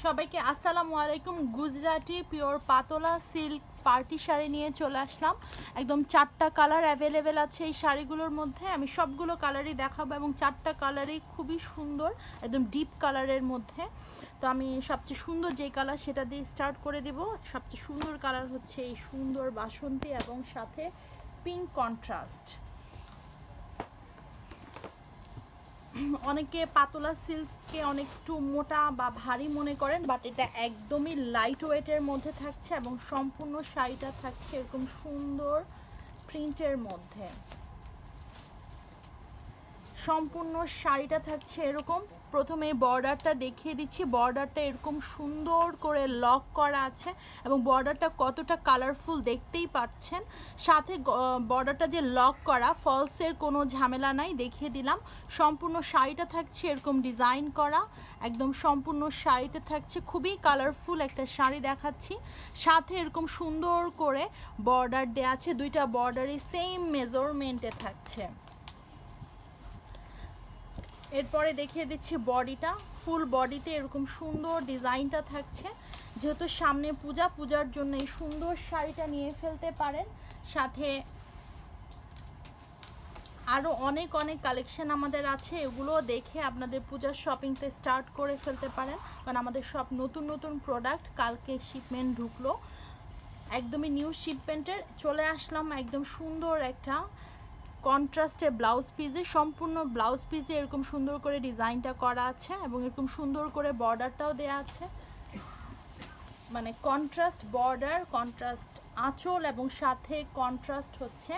সবাইকে আসসালামু আলাইকুম। গুজরাটি পিওর পাতলা সিল্ক পার্টি শাড়ি নিয়ে চলে আসলাম। একদম 4টা কালার অ্যাভেলেবেল আছে এই শাড়িগুলোর মধ্যে। আমি সবগুলো কালারই দেখাবো এবং 4টা কালারই খুবই সুন্দর, একদম ডিপ কালারের মধ্যে। তো আমি সবচেয়ে সুন্দর যে কালার সেটা দিয়ে স্টার্ট করে দেব। সবচেয়ে সুন্দর কালার হচ্ছে এই সুন্দর বাসন্তী এবং সাথে পিঙ্ক কন্ট্রাস্ট। অনেকে পাতলা সিল্ককে অনেকটু মোটা বা ভারী মনে করেন, বাট এটা একদমই লাইট ওয়েটের মধ্যে থাকছে এবং সম্পূর্ণ শাড়িটা থাকছে এরকম সুন্দর প্রিন্টের মধ্যে। সম্পূর্ণ শাড়িটা থাকছে এরকম। প্রথমে বর্ডারটা দেখিয়ে দিচ্ছি। বর্ডারটা এরকম সুন্দর করে লক করা আছে এবং বর্ডারটা কতটা কালারফুল দেখতেই পাচ্ছেন। সাথে বর্ডারটা যে লক করা, ফলসের কোনো ঝামেলা নাই, দেখিয়ে দিলাম। সম্পূর্ণ শাড়িটা থাকছে এরকম ডিজাইন করা, একদম সম্পূর্ণ শাড়িতে থাকছে খুবই কালারফুল একটা শাড়ি দেখাচ্ছি। সাথে এরকম সুন্দর করে বর্ডার দেওয়া আছে, দুইটা বর্ডারই সেম মেজারমেন্টে থাকছে। এরপরে দেখিয়ে দিচ্ছি বডিটা। ফুল বডিতে এরকম সুন্দর ডিজাইনটা থাকছে। যেহেতু সামনে পূজার জন্য এই সুন্দর শাড়িটা নিয়ে ফেলতে পারেন। সাথে আরও অনেক কালেকশন আমাদের আছে, এগুলো দেখে আপনাদের পূজার শপিংতে স্টার্ট করে ফেলতে পারেন, কারণ আমাদের সব নতুন প্রোডাক্ট কালকে শিপমেন্ট ঢুকলো, একদমই নিউ শিপমেন্টের। চলে আসলাম একদম সুন্দর একটা কন্ট্রাস্টে ব্লাউজ পিসে। সম্পূর্ণ ব্লাউজ পিসে এরকম সুন্দর করে ডিজাইনটা করা আছে এবং এরকম সুন্দর করে বর্ডারটাও দেয়া আছে, মানে কন্ট্রাস্ট বর্ডার, কন্ট্রাস্ট আঁচল এবং সাথে কন্ট্রাস্ট হচ্ছে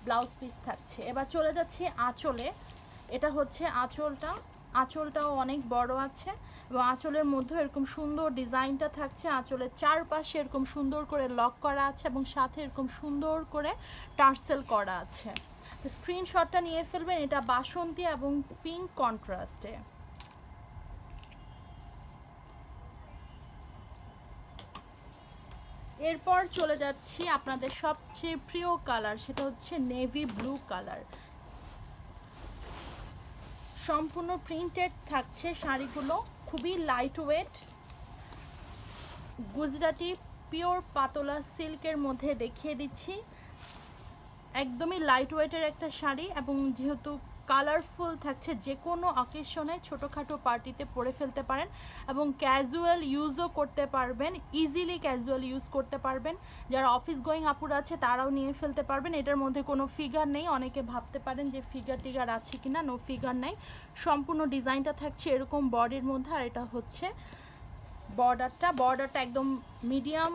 ব্লাউজ পিস থাকছে। এবার চলে যাচ্ছি আঁচলে। এটা হচ্ছে আঁচলটাও অনেক বড় আছে এবং আঁচলের মধ্যে এরকম সুন্দর ডিজাইনটা থাকছে। আঁচলের চারপাশে এরকম সুন্দর করে লক করা আছে এবং সাথে এরকম সুন্দর করে টার্সেল করা আছে। স্ক্রিনশটটা নিয়ে ফেলবেন। এটা বাসন্তী এবং পিঙ্ক কন্ট্রাস্টে। এরপর চলে যাচ্ছি আপনাদের সবচেয়ে প্রিয় কালার, সেটা হচ্ছে নেভি ব্লু কালার। সম্পূর্ণ প্রিন্টেড থাকছে শাড়িগুলো, খুবই লাইট ওয়েট গুজরাটি পিওর পাতলা সিল্কের মধ্যে দেখিয়ে দিচ্ছি। একদমই লাইট ওয়েটের একটা শাড়ি এবং যেহেতু কালারফুল থাকছে, যে কোনো অকেশনে ছোটোখাটো পার্টিতে পরে ফেলতে পারেন এবং ক্যাজুয়াল ইউজও করতে পারবেন, ইজিলি ক্যাজুয়াল ইউজ করতে পারবেন। যারা অফিস গোয়িং আপুরা আছে তারাও নিয়ে ফেলতে পারবেন। এটার মধ্যে কোনো ফিগার নেই, অনেকে ভাবতে পারেন যে ফিগার টিগার আছে কিনা, নো ফিগার নেই। সম্পূর্ণ ডিজাইনটা থাকছে এরকম বডির মধ্যে। আর এটা হচ্ছে বর্ডারটা একদম মিডিয়াম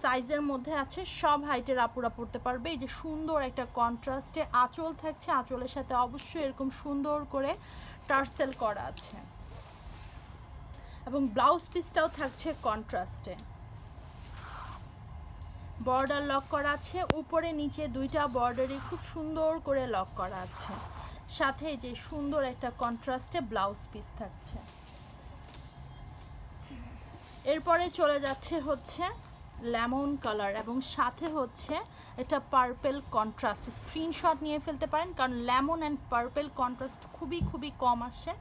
সাইজের মধ্যে আছে, সব হাইটের আপুরা পরতে পারবে। এই যে সুন্দর একটা কন্ট্রাস্টে আঁচল থাকছে, আঁচলের সাথে অবশ্যই এরকম সুন্দর করে টার্সেল করা আছে এবং ব্লাউজ পিসটাও থাকছে কন্ট্রাস্টে। বর্ডার লক করা আছে, উপরে নিচে দুইটা বর্ডারই খুব সুন্দর করে লক করা আছে। সাথে যে সুন্দর একটা কন্ট্রাস্টে ব্লাউজ পিস থাকছে। এরপরে চলে যাচ্ছে হচ্ছে লেমন কালার এবং সাথে হচ্ছে এটা পার্পেল কন্ট্রাস্ট। স্ক্রিনশট নিয়ে ফেলতে পারেন, কারণ লেমন অ্যান্ড পার্পেল কন্ট্রাস্ট খুবই কম আসে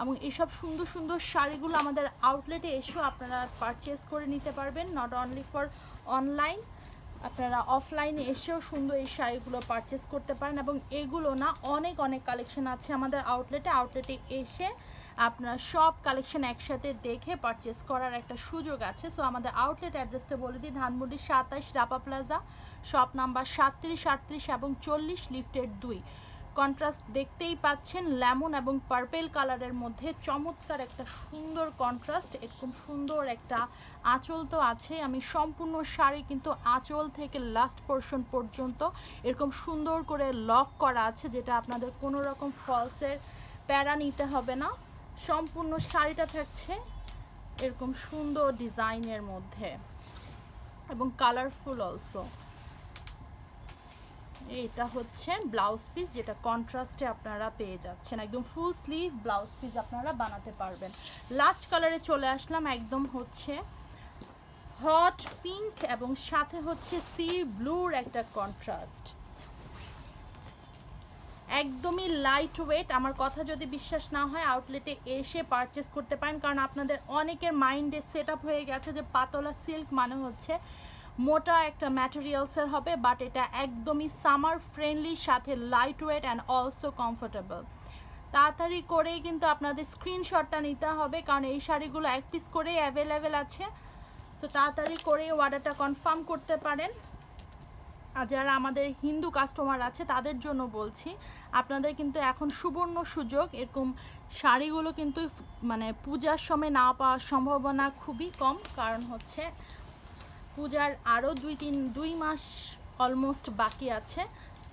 এবং এইসব সুন্দর শাড়িগুলো আমাদের আউটলেটে এসেও আপনারা পারচেস করে নিতে পারবেন। নট অনলি ফর অনলাইন, আপনারা অফলাইনে এসেও সুন্দর এই শাড়িগুলো পারচেস করতে পারেন। এবং এগুলো না অনেক কালেকশন আছে আমাদের আউটলেটে এসে আপনারা সব কালেকশন একসাথে দেখে পারচেস করার একটা সুযোগ আছে। সো আমাদের আউটলেট অ্যাড্রেসটা বলে দিই, Dhanmondi 27 Rapa plaza, shop number 37, 38 এবং 40, লিফটের 2। কন্ট্রাস্ট দেখতেই পাচ্ছেন, লেমন এবং পার্পেল কালারের মধ্যে চমৎকার একটা সুন্দর কন্ট্রাস্ট। এরকম সুন্দর একটা আঁচল তো আছে, আমি সম্পূর্ণ শাড়ি কিন্তু আঁচল থেকে লাস্ট পোর্শন পর্যন্ত এরকম সুন্দর করে লক করা আছে, যেটা আপনাদের কোনো রকম ফলসের প্যারা নিতে হবে না। সম্পূর্ণ শাড়িটা থাকছে এরকম সুন্দর ডিজাইনের মধ্যে এবং কালারফুল অলসো। এটা হচ্ছে ব্লাউজ পিস, যেটা কন্ট্রাস্টে আপনারা পেয়ে যাচ্ছেন। একদম ফুল স্লিভ ব্লাউজ পিস আপনারা বানাতে পারবেন। লাস্ট কালারে চলে আসলাম, একদম হচ্ছে হট পিঙ্ক এবং সাথে হচ্ছে সি ব্লুর একটা কন্ট্রাস্ট। একদমই লাইট ওয়েট। আমার কথা যদি বিশ্বাস না হয় আউটলেটে এসে পারচেস করতে পারেন, কারণ আপনাদের অনেকের মাইন্ডে সেট আপ হয়ে গেছে যে পাতলা সিল্ক মানে হচ্ছে মোটা একটা ম্যাটেরিয়ালসের হবে, বাট এটা একদমই সামার ফ্রেন্ডলি, সাথে light weight and also comfortable. তাড়াতাড়ি করেই কিন্তু আপনাদের স্ক্রিনশটটা নিতে হবে, কারণ এই শাড়িগুলো এক পিস করেই অ্যাভেলেবেল আছে। সো তাড়াতাড়ি করে অর্ডারটা কনফার্ম করতে পারেন। আর যারা আমাদের হিন্দু কাস্টমার আছে তাদের জন্য বলছি, আপনাদের কিন্তু এখন সুবর্ণ সুযোগ। এরকম শাড়িগুলো কিন্তু মানে পূজার সময় না পাওয়ার সম্ভাবনা খুবই কম, কারণ হচ্ছে পূজার আরও 2 মাস অলমোস্ট বাকি আছে।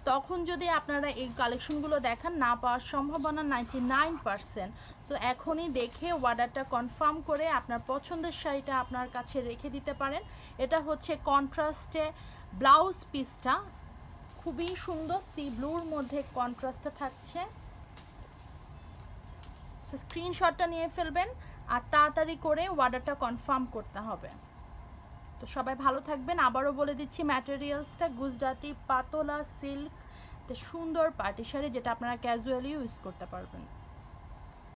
তখন যদি আপনারা এই কালেকশনগুলো দেখান, না পাওয়ার সম্ভাবনা 99%। সো এখনই দেখে অর্ডারটা কনফার্ম করে আপনার পছন্দের শাড়িটা আপনার কাছে রেখে দিতে পারেন। এটা হচ্ছে কন্ট্রাস্টে ব্লাউজ পিসটা, খুবই সুন্দর সি ব্লুর মধ্যে কন্ট্রাস্টটা থাকছে। সো স্ক্রিনশটটা নিয়ে ফেলবেন আর তাড়াতাড়ি করে অর্ডারটা কনফার্ম করতে হবে। তো সবাই ভালো থাকবেন। আবারও বলে দিচ্ছি ম্যাটেরিয়ালসটা গুজরাটি পাতলা সিল্ক, সুন্দর পার্টি শাড়ি যেটা আপনারা ক্যাজুয়ালি ইউজ করতে পারবেন।